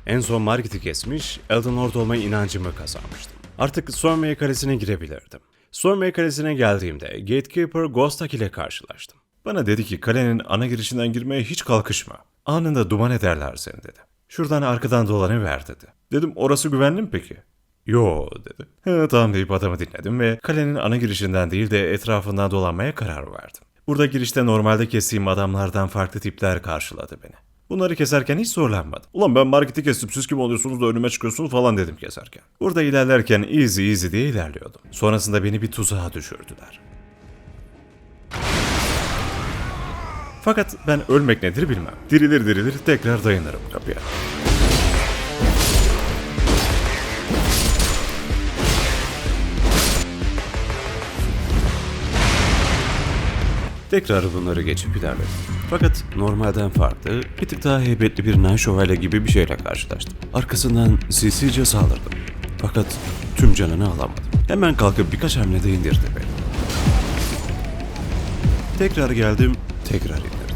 En son Margit'i kesmiş, Elden Lord olma inancımı kazanmıştım. Artık Stormway Kalesi'ne girebilirdim. Stormway Kalesi'ne geldiğimde Gatekeeper Ghostak ile karşılaştım. Bana dedi ki kalenin ana girişinden girmeye hiç kalkışma. Anında duman ederler seni dedi. Şuradan arkadan dolanıver dedi. Dedim orası güvenli mi peki? Yo dedi. Tamam deyip adamı dinledim ve kalenin ana girişinden değil de etrafından dolanmaya karar verdim. Burada girişte normalde kestiğim adamlardan farklı tipler karşıladı beni. Bunları keserken hiç zorlanmadım. Ulan ben marketi kestim siz kim oluyorsunuz da önüme çıkıyorsunuz falan dedim keserken. Burada ilerlerken easy easy diye ilerliyordum. Sonrasında beni bir tuzağa düşürdüler. Fakat ben ölmek nedir bilmem. Dirilir dirilir tekrar dayanırım kapıya. Tekrar bunları geçip ilerledim. Fakat normalden farklı, bir tık daha heybetli bir Night Şövalye gibi bir şeyle karşılaştım. Arkasından sinsice saldırdım. Fakat tüm canını alamadım. Hemen kalkıp birkaç hamlede indirdi beni. Tekrar geldim, tekrar indirdim.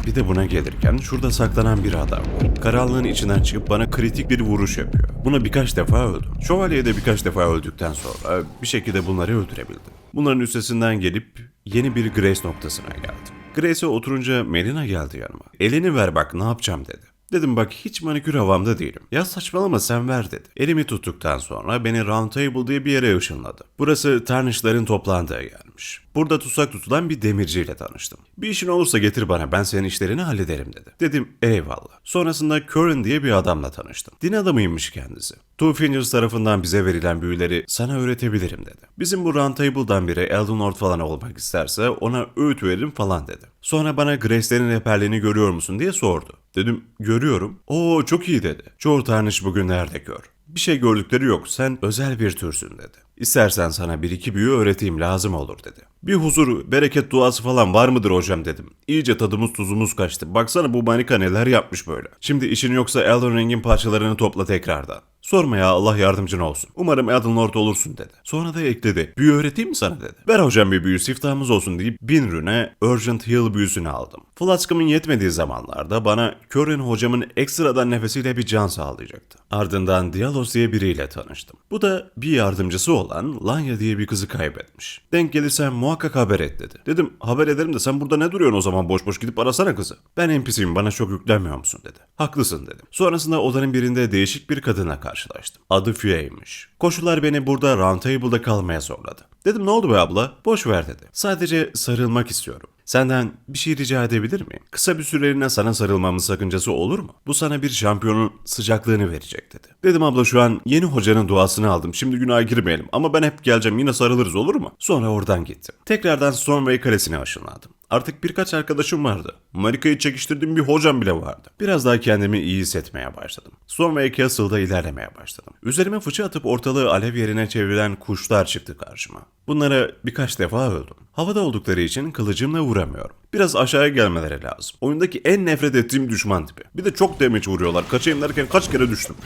Bir de buna gelirken şurada saklanan bir adam var. Karanlığın içinden çıkıp bana kritik bir vuruş yapıyor. Buna birkaç defa öldüm. Şövalye'ye de birkaç defa öldükten sonra bir şekilde bunları öldürebildim. Bunların üstesinden gelip yeni bir Grace noktasına geldim. Grace'e oturunca Melina geldi yanıma. Elini ver bak ne yapacağım dedi. Dedim bak hiç manikür havamda değilim. Ya saçmalama sen ver dedi. Elimi tuttuktan sonra beni Round Table diye bir yere ışınladı. Burası Tarnish'ların toplandığı yermiş. Burada tutsak tutulan bir demirciyle tanıştım. Bir işin olursa getir bana ben senin işlerini hallederim dedi. Dedim eyvallah. Sonrasında Curran diye bir adamla tanıştım. Din adamıymış kendisi. Two Fingers tarafından bize verilen büyüleri sana öğretebilirim dedi. Bizim bu Round Table'dan biri Elden Lord falan olmak isterse ona öğüt veririm falan dedi. Sonra bana Grace'lerin rehberliğini görüyor musun diye sordu. Dedim görüyorum. Oo çok iyi dedi. Çoğu Tarnish bugünlerde kör. Bir şey gördükleri yok sen özel bir türsün dedi. İstersen sana bir iki büyü öğreteyim lazım olur dedi. Bir huzur, bereket duası falan var mıdır hocam dedim. İyice tadımız tuzumuz kaçtı. Baksana bu manika neler yapmış böyle. Şimdi işin yoksa Elden Ring'in parçalarını topla tekrardan. Sorma ya Allah yardımcın olsun. Umarım Elden Lord olursun dedi. Sonra da ekledi. Büyü öğreteyim mi sana dedi. Ver hocam bir büyü siftahımız olsun deyip 1000 rüne Urgent Heal büyüsünü aldım. Flask'ımın yetmediği zamanlarda bana Curran hocamın ekstradan nefesiyle bir can sağlayacaktı. Ardından Dialos diye biriyle tanıştım. Bu da bir yardımcısı olan Lanya diye bir kızı kaybetmiş. Denk gelirsen muhakkak haber et dedi. Dedim haber ederim de sen burada ne duruyorsun o zaman boş boş gidip arasana kızı. Ben NPC'yim bana çok yüklenmiyor musun dedi. Haklısın dedim. Sonrasında odanın birinde değişik bir kadına karşılaştım. Adı Fiye'ymiş. Koşullar beni burada Round Table'da kalmaya zorladı. Dedim ne oldu be abla? Boş ver dedi. Sadece sarılmak istiyorum. Senden bir şey rica edebilir miyim? Kısa bir süreliğine sana sarılmamın sakıncası olur mu? Bu sana bir şampiyonun sıcaklığını verecek dedi. Dedim abla şu an yeni hocanın duasını aldım. Şimdi günaha girmeyelim ama ben hep geleceğim yine sarılırız olur mu? Sonra oradan gittim. Tekrardan Stormway Kalesi'ne ışınlandım. Artık birkaç arkadaşım vardı. Marika'yı çekiştirdiğim bir hocam bile vardı. Biraz daha kendimi iyi hissetmeye başladım. Stormway Castle'da ilerlemeye başladım. Üzerime fıçı atıp ortalığı alev yerine çeviren kuşlar çıktı karşıma. Bunlara birkaç defa öldüm. Havada oldukları için kılıcımla vuramıyorum. Biraz aşağıya gelmeleri lazım. Oyundaki en nefret ettiğim düşman tipi. Bir de çok damage vuruyorlar. Kaçayım derken kaç kere düştüm.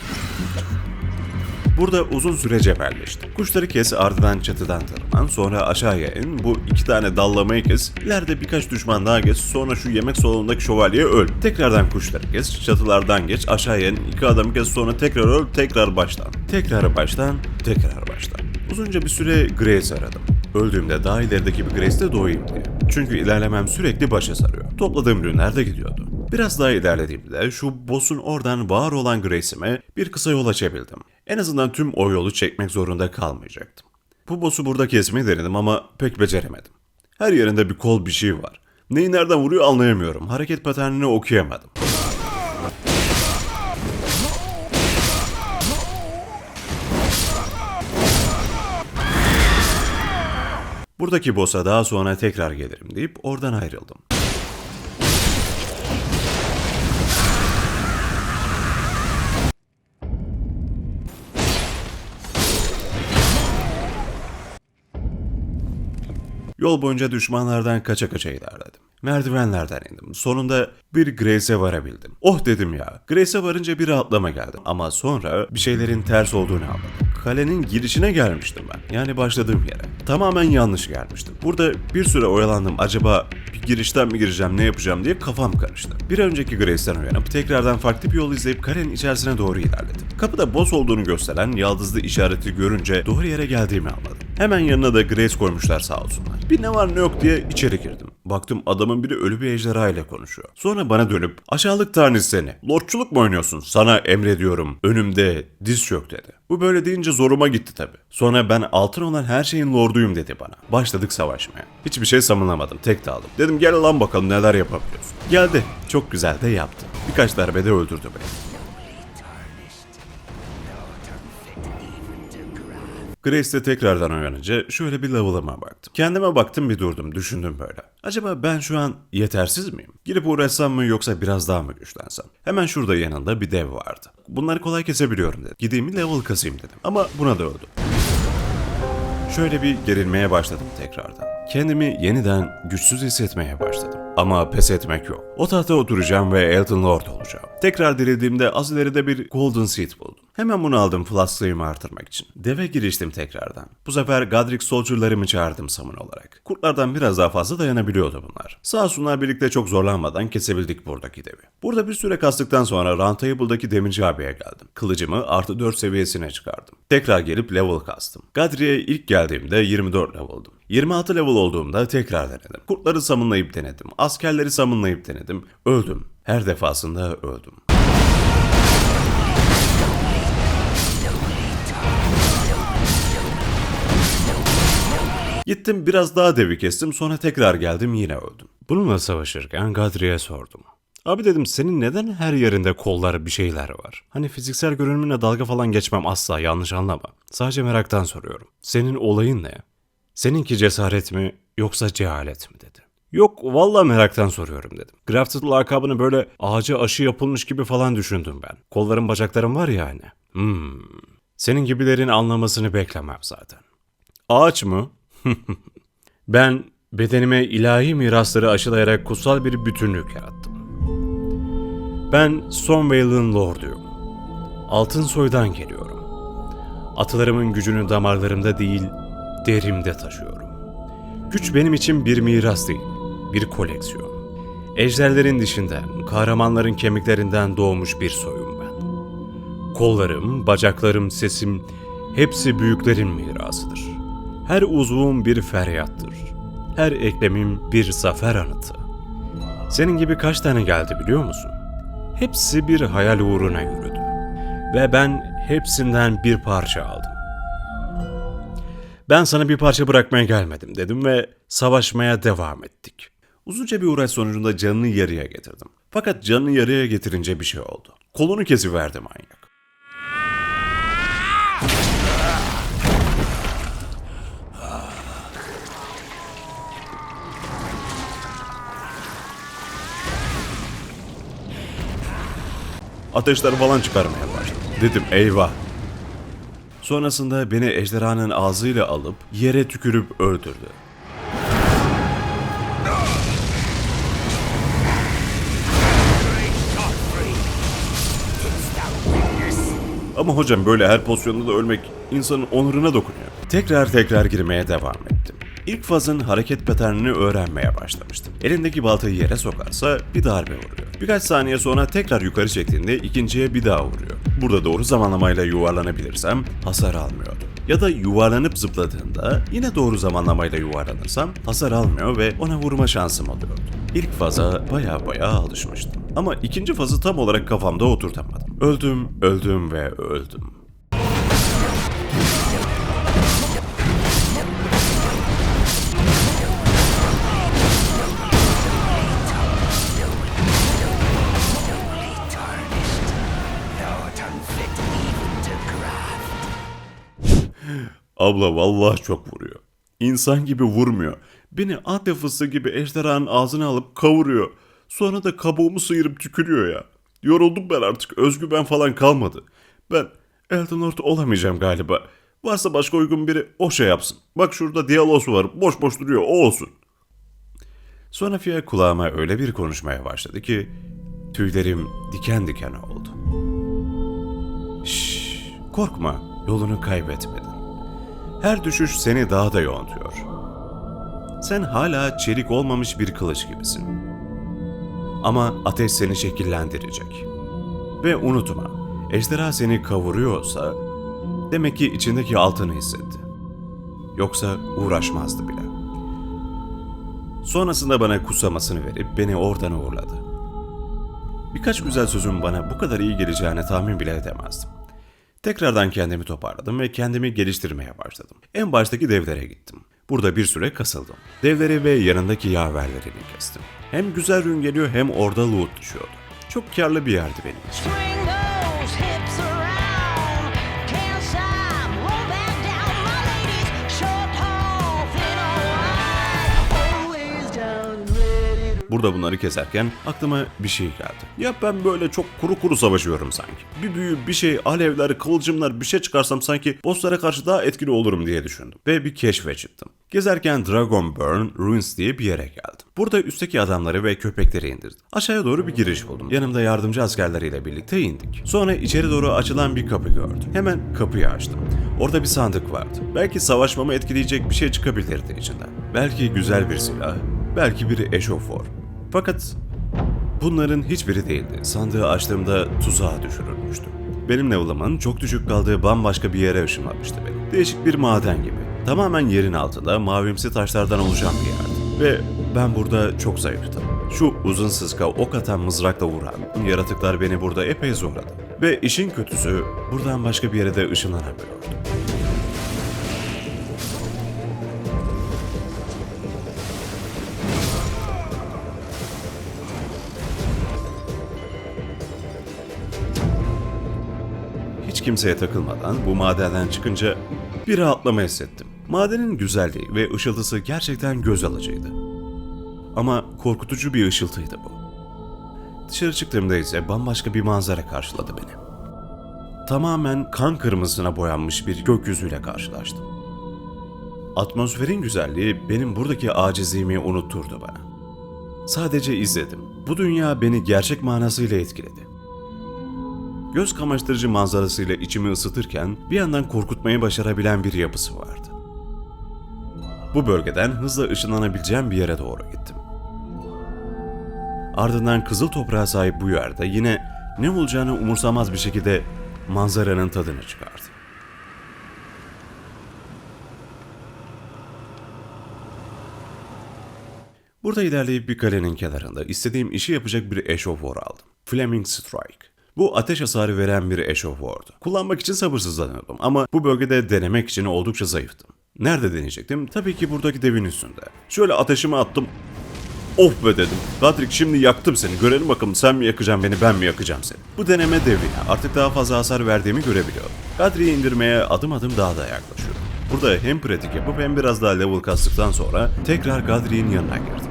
Burada uzun süre cebelleştim. Kuşları kes ardından çatıdan tırman sonra aşağıya in bu iki tane dallamayı kes ileride birkaç düşman daha geç sonra şu yemek salonundaki şövalyeye öl. Tekrardan kuşları kes çatılardan geç aşağıya in iki adamı kes sonra tekrar öl tekrar baştan. Tekrar baştan tekrar baştan. Uzunca bir süre Grace aradım. Öldüğümde daha ilerideki bir Grace'de doğayım diye. Çünkü ilerlemem sürekli başa sarıyor. Topladığım ürünler de gidiyordu. Biraz daha ilerlediğimde şu boss'un oradan var olan Grace'ime bir kısa yol açabildim. En azından tüm o yolu çekmek zorunda kalmayacaktım. Bu boss'u burada kesmeyi denedim ama pek beceremedim. Her yerinde bir kol bir şey var. Neyi nereden vuruyor anlayamıyorum. Hareket paternini okuyamadım. Buradaki boss'a daha sonra tekrar gelirim deyip oradan ayrıldım. Yol boyunca düşmanlardan kaça kaça ilerledim. Merdivenlerden indim. Sonunda bir Grace'e varabildim. Oh dedim ya. Grace'e varınca bir rahatlama geldi. Ama sonra bir şeylerin ters olduğunu anladım. Kalenin girişine gelmiştim ben. Yani başladığım yere. Tamamen yanlış gelmiştim. Burada bir süre oyalandım. Acaba bir girişten mi gireceğim, ne yapacağım diye kafam karıştı. Bir önceki Grace'den uyanıp tekrardan farklı bir yol izleyip kalenin içerisine doğru ilerledim. Kapıda boss olduğunu gösteren yaldızlı işareti görünce doğru yere geldiğimi anladım. Hemen yanına da Grace koymuşlar sağ olsunlar. Bir ne var ne yok diye içeri girdim. Baktım adamın biri ölü bir ejderha ile konuşuyor. Sonra bana dönüp aşağılık tanrısı seni. Lordçuluk mu oynuyorsun? Sana emrediyorum. Önümde diz çök dedi. Bu böyle deyince zoruma gitti tabi. Sonra ben altın olan her şeyin lorduyum dedi bana. Başladık savaşmaya. Hiçbir şey savunamadım. Tek daldım. Dedim gel lan bakalım neler yapabiliyorsun. Geldi. Çok güzel de yaptı. Birkaç darbede öldürdü beni. Grace de tekrardan uyanınca şöyle bir level'ıma baktım. Kendime baktım bir durdum, düşündüm böyle. Acaba ben şu an yetersiz miyim? Girip uğraşsam mı yoksa biraz daha mı güçlensem? Hemen şurada yanında bir dev vardı. Bunları kolay kesebiliyorum dedim. Gideyim level kasayım dedim. Ama buna da öldüm. Şöyle bir gerilmeye başladım tekrardan. Kendimi yeniden güçsüz hissetmeye başladım. Ama pes etmek yok. O tahta oturacağım ve Elden Lord olacağım. Tekrar dirildiğimde az ileride bir Golden Seed buldum. Hemen bunu aldım flask'lığımı artırmak için. Deve giriştim tekrardan. Bu sefer Godric Soldier'larımı çağırdım summon olarak. Kurtlardan biraz daha fazla dayanabiliyordu bunlar. Sağ olsunlar birlikte çok zorlanmadan kesebildik buradaki devi. Burada bir süre kastıktan sonra Round Table'daki Demirci abiye geldim. Kılıcımı artı 4 seviyesine çıkardım. Tekrar gelip level kastım. Godric'e ilk geldiğimde 24 level'dım. 26 level olduğumda tekrar denedim. Kurtları summonlayıp denedim. Askerleri summonlayıp denedim. Öldüm. Her defasında öldüm. Gittim biraz daha devi kestim, sonra tekrar geldim yine öldüm. Bununla savaşırken Godric'e sordum. Abi dedim senin neden her yerinde kollar bir şeyler var? Hani fiziksel görünümüne dalga falan geçmem asla, yanlış anlama. Sadece meraktan soruyorum. Senin olayın ne? Seninki cesaret mi yoksa cehalet mi dedi. Yok vallahi meraktan soruyorum dedim. Grafted lakabını böyle ağaca aşı yapılmış gibi falan düşündüm ben. Kollarım bacaklarım var ya hani. Senin gibilerin anlamasını beklemem zaten. Ağaç mı? Ben bedenime ilahi mirasları aşılayarak kutsal bir bütünlük yarattım. Ben Stormveil'in lorduyum. Altın soydan geliyorum. Atalarımın gücünü damarlarımda değil, derimde taşıyorum. Güç benim için bir miras değil, bir koleksiyon. Ejderlerin dişinden, kahramanların kemiklerinden doğmuş bir soyum ben. Kollarım, bacaklarım, sesim hepsi büyüklerin mirasıdır. Her uzvum bir feryattır. Her eklemim bir zafer anıtı. Senin gibi kaç tane geldi biliyor musun? Hepsi bir hayal uğruna yürüdü. Ve ben hepsinden bir parça aldım. Ben sana bir parça bırakmaya gelmedim dedim ve savaşmaya devam ettik. Uzunca bir uğraş sonucunda canını yarıya getirdim. Fakat canını yarıya getirince bir şey oldu. Kolunu kesiverdi manyak. Ateşler falan çıkarmaya başladı. Dedim eyvah. Sonrasında beni ejderhanın ağzıyla alıp yere tükürüp öldürdü. Ama hocam böyle her pozisyonda da ölmek insanın onuruna dokunuyor. Tekrar girmeye devam ettim. İlk fazın hareket paternini öğrenmeye başlamıştım. Elindeki baltayı yere sokarsa bir darbe vuruyor. Birkaç saniye sonra tekrar yukarı çektiğinde ikinciye bir daha vuruyor. Burada doğru zamanlamayla yuvarlanabilirsem hasar almıyordu. Ya da yuvarlanıp zıpladığında yine doğru zamanlamayla yuvarlanırsam hasar almıyor ve ona vurma şansım oluyordu. İlk faza baya alışmıştım. Ama ikinci fazı tam olarak kafamda oturtamadım. Öldüm ve öldüm. Abla vallahi çok vuruyor. İnsan gibi vurmuyor. Beni Antep fıstığı gibi ejderhanın ağzına alıp kavuruyor. Sonra da kabuğumu sıyırıp tükürüyor ya. Yoruldum ben artık. Özgüven falan kalmadı. Ben Elden Lord olamayacağım galiba. Varsa başka uygun biri o şey yapsın. Bak şurada Dialos var. Boş duruyor. O olsun. Sonra Fia kulağıma öyle bir konuşmaya başladı ki tüylerim diken diken oldu. Şşş, korkma, yolunu kaybetmedin. Her düşüş seni daha da yontuyor. Sen hala çelik olmamış bir kılıç gibisin. Ama ateş seni şekillendirecek. Ve unutma, ejderha seni kavuruyorsa demek ki içindeki altını hissetti. Yoksa uğraşmazdı bile. Sonrasında bana kutsamasını verip beni oradan uğurladı. Birkaç güzel sözün bana bu kadar iyi geleceğini tahmin bile edemezdim. Tekrardan kendimi toparladım ve kendimi geliştirmeye başladım. En baştaki devlere gittim. Burada bir süre kasıldım. Devleri ve yanındaki yaverlerini kestim. Hem güzel ürün geliyor hem orada loot düşüyordu. Çok karlı bir yerdi benim için. Swing those hips around. Can't stop, roll back down. My ladies, short, tall, thin or wide. Always down and ready to Burada bunları keserken aklıma bir şey geldi. Ya ben böyle çok kuru kuru savaşıyorum sanki. Bir büyü, bir şey, alevler, kıvılcımlar bir şey çıkarsam sanki bosslara karşı daha etkili olurum diye düşündüm. Ve bir keşfe çıktım. Gezerken Dragonburn Ruins diye bir yere geldim. Burada üstteki adamları ve köpekleri indirdim. Aşağıya doğru bir giriş buldum. Yanımda yardımcı askerleriyle birlikte indik. Sonra içeri doğru açılan bir kapı gördüm. Hemen kapıyı açtım. Orada bir sandık vardı. Belki savaşmamı etkileyecek bir şey çıkabilirdi içinden. Belki güzel bir silah, belki bir eşofor. Fakat bunların hiçbiri değildi. Sandığı açtığımda tuzağa düşürülmüştüm. Benim level'ımın çok düşük kaldığı bambaşka bir yere ışınlamıştı beni. Değişik bir maden gibi. Tamamen yerin altında mavimsi taşlardan oluşan bir yerdi. Ve ben burada çok zayıftım. Şu uzun sıska ok atan mızrakla vuran yaratıklar beni burada epey zorladı. Ve işin kötüsü buradan başka bir yere de ışınlanamıyordum. Hiç kimseye takılmadan bu madenden çıkınca bir rahatlama hissettim. Madenin güzelliği ve ışıltısı gerçekten göz alıcıydı. Ama korkutucu bir ışıltıydı bu. Dışarı çıktığımda ise bambaşka bir manzara karşıladı beni. Tamamen kan kırmızısına boyanmış bir gökyüzüyle karşılaştım. Atmosferin güzelliği benim buradaki acizliğimi unutturdu bana. Sadece izledim. Bu dünya beni gerçek manasıyla etkiledi. Göz kamaştırıcı manzarasıyla içimi ısıtırken bir yandan korkutmayı başarabilen bir yapısı vardı. Bu bölgeden hızla ışınlanabileceğim bir yere doğru gittim. Ardından kızıl toprağa sahip bu yerde yine ne olacağını umursamaz bir şekilde manzaranın tadını çıkardım. Burada ilerleyip bir kalenin kenarında istediğim işi yapacak bir eşoför aldım. Flaming Strike. Bu ateş hasarı veren bir eşoför'dü. Kullanmak için sabırsızlanıyordum ama bu bölgede denemek için oldukça zayıftım. Nerede deneyecektim? Tabii ki buradaki devin üstünde. Şöyle ateşimi attım. Of be dedim. Godric şimdi yaktım seni. Görelim bakalım sen mi yakacaksın beni ben mi yakacağım seni. Bu deneme devi. Artık daha fazla hasar verdiğimi görebiliyorum. Godric'i indirmeye adım adım daha da yaklaşıyorum. Burada hem pratik yapıp hem biraz daha level kastıktan sonra tekrar Godric'in yanına girdim.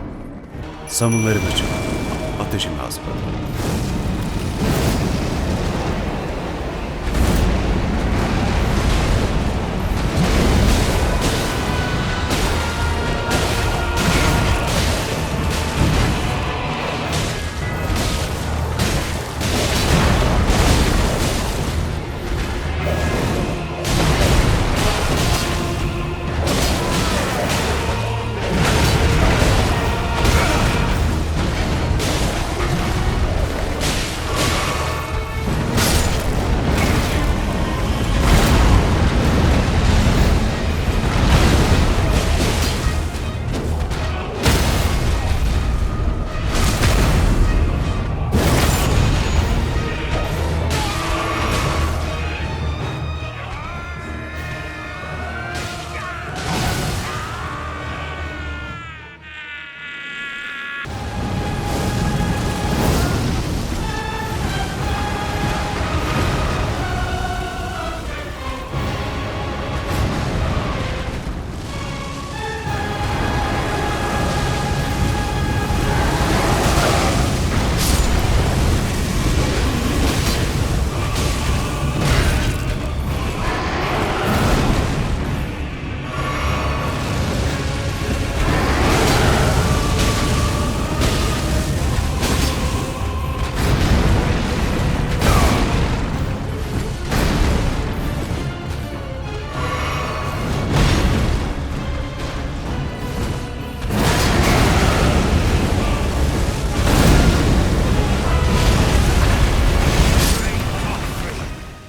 Summon'larını çıkardım. Ateşimi hazırladım.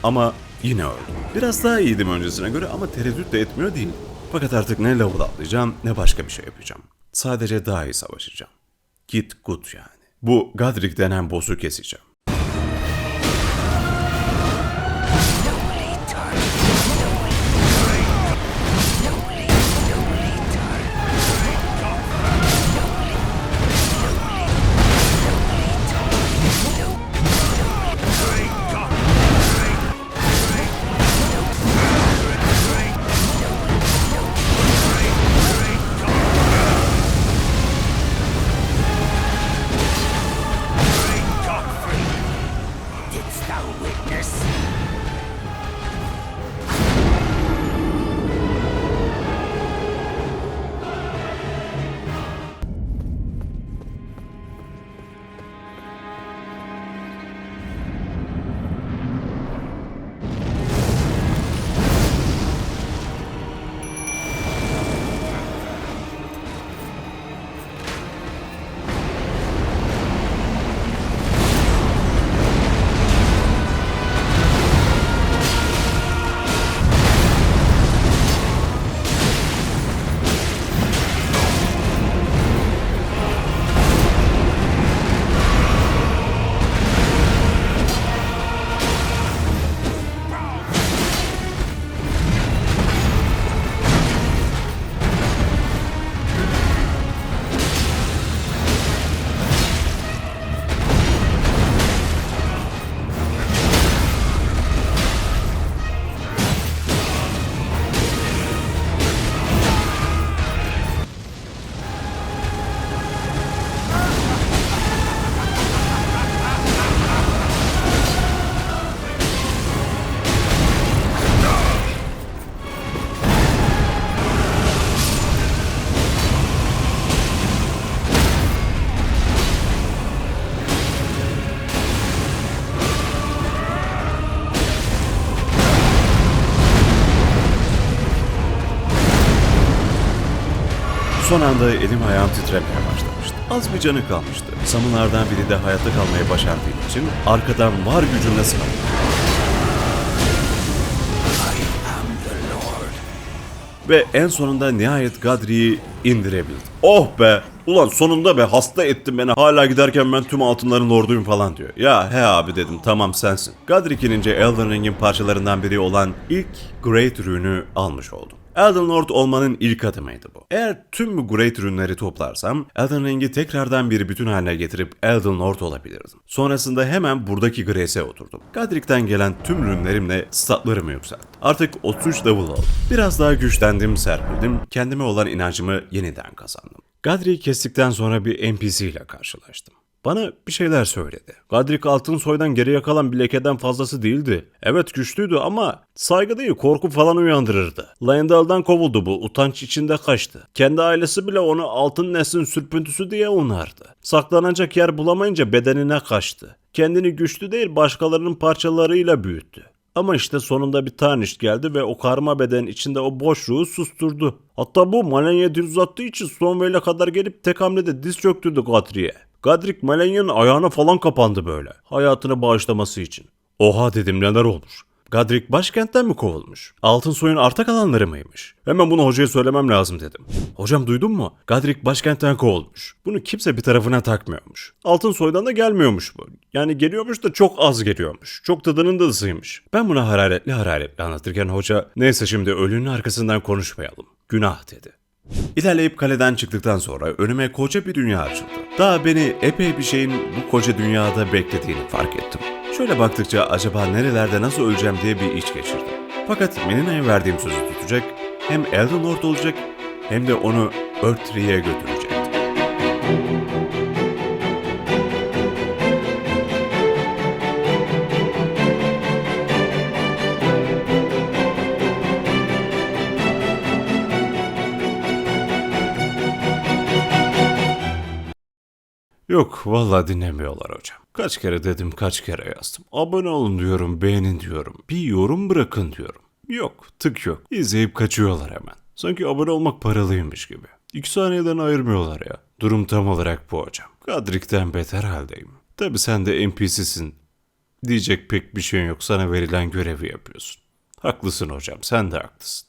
Ama yine öldüm. Biraz daha iyiydim öncesine göre ama tereddüt de etmiyor değilim. Fakat artık ne level atlayacağım ne başka bir şey yapacağım. Sadece daha iyi savaşacağım. Git gut yani. Bu Godric denen boss'u keseceğim. Son anda elim ayağım titremeye başlamıştı. Az bir canı kalmıştı. Samınlardan biri de hayatta kalmayı başardığı için arkadan var gücümle sıvadım. Ve en sonunda nihayet Godric'i indirebildim. Oh be! Ulan sonunda be, hasta ettin beni, hala giderken ben tüm altınların lorduyum falan diyor. Ya he abi dedim, tamam sensin. Godric inince Elden Ring'in parçalarından biri olan ilk Great Rune'ü almış oldum. Elden Lord olmanın ilk adımıydı bu. Eğer tüm bu Great Rune'leri toplarsam Elden Ring'i tekrardan bir bütün haline getirip Elden Lord olabilirdim. Sonrasında hemen buradaki Grace'e oturdum. Godric'ten gelen tüm rune'lerimle statlarımı yükselttim. Artık 33 level oldum. Biraz daha güçlendim, serpildim, kendime olan inancımı yeniden kazandım. Godric'i kestikten sonra bir NPC ile karşılaştım. Bana bir şeyler söyledi. Godric altın soydan geriye kalan bir lekeden fazlası değildi. Evet güçlüydü ama saygı değil, korku falan uyandırırdı. Leyendal'dan kovuldu bu, utanç içinde kaçtı. Kendi ailesi bile onu altın neslin sürpüntüsü diye onardı. Saklanacak yer bulamayınca bedenine kaçtı. Kendini güçlü değil başkalarının parçalarıyla büyüttü. Ama işte sonunda bir Tarnished geldi ve o karma bedenin içinde o boşluğu susturdu. Hatta bu Malenia dil uzattığı için Stormveil'e kadar gelip tek hamlede diz çöktürdü Godric'e. Godric Malenia'nın ayağına falan kapandı böyle, hayatını bağışlaması için. Oha dedim, neler olmuş? Godric başkentten mi kovulmuş? Altın soyun arta kalanları mıymış? Hemen bunu hocaya söylemem lazım dedim. Hocam duydun mu? Godric başkentten kovulmuş. Bunu kimse bir tarafına takmıyormuş. Altın soydan da gelmiyormuş bu. Yani geliyormuş da çok az geliyormuş. Çok tadının dılısıymış. Ben buna hararetli anlatırken hoca, neyse şimdi ölünün arkasından konuşmayalım, günah dedi. İlerleyip kaleden çıktıktan sonra önüme koca bir dünya açıldı. Daha beni epey bir şeyin bu koca dünyada beklediğini fark ettim. Şöyle baktıkça acaba nerelerde nasıl öleceğim diye bir iç geçirdim. Fakat Menina'ya verdiğim sözü tutacak, hem Elden Lord olacak hem de onu Erdtree'ye götürecekti. Yok vallahi dinlemiyorlar hocam. Kaç kere dedim, kaç kere yazdım. Abone olun diyorum, beğenin diyorum. Bir yorum bırakın diyorum. Yok, tık yok. İzleyip kaçıyorlar hemen. Sanki abone olmak paralıymış gibi. 2 saniyeden ayırmıyorlar ya. Durum tam olarak bu hocam. Godric'ten beter haldeyim. Tabi sen de NPC'sin. Diyecek pek bir şeyin yok. Sana verilen görevi yapıyorsun. Haklısın hocam, sen de haklısın.